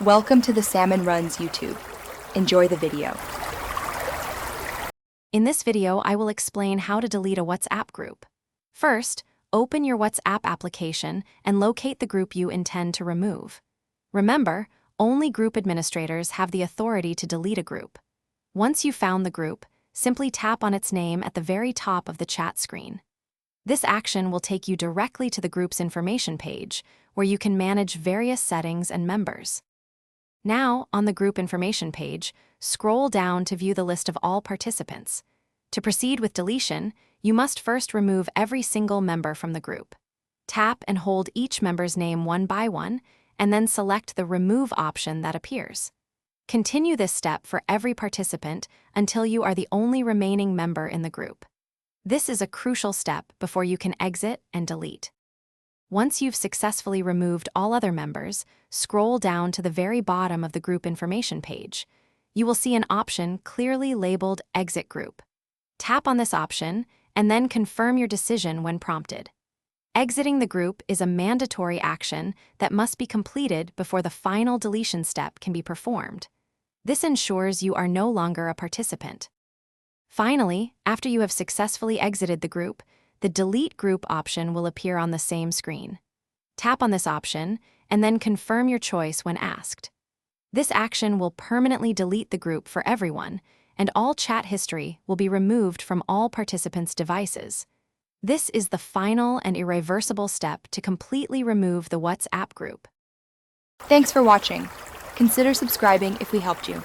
Welcome to the Salmon Runs YouTube. Enjoy the video. In this video, I will explain how to delete a WhatsApp group. First, open your WhatsApp application and locate the group you intend to remove. Remember, only group administrators have the authority to delete a group. Once you've found the group, simply tap on its name at the very top of the chat screen. This action will take you directly to the group's information page, where you can manage various settings and members. Now, on the group information page, scroll down to view the list of all participants. To proceed with deletion, you must first remove every single member from the group. Tap and hold each member's name one by one, and then select the Remove option that appears. Continue this step for every participant until you are the only remaining member in the group. This is a crucial step before you can exit and delete. Once you've successfully removed all other members, scroll down to the very bottom of the group information page. You will see an option clearly labeled Exit Group. Tap on this option and then confirm your decision when prompted. Exiting the group is a mandatory action that must be completed before the final deletion step can be performed. This ensures you are no longer a participant. Finally, after you have successfully exited the group, the Delete Group option will appear on the same screen. Tap on this option and then confirm your choice when asked. This action will permanently delete the group for everyone, and all chat history will be removed from all participants' devices. This is the final and irreversible step to completely remove the WhatsApp group. Thanks for watching. Consider subscribing if we helped you.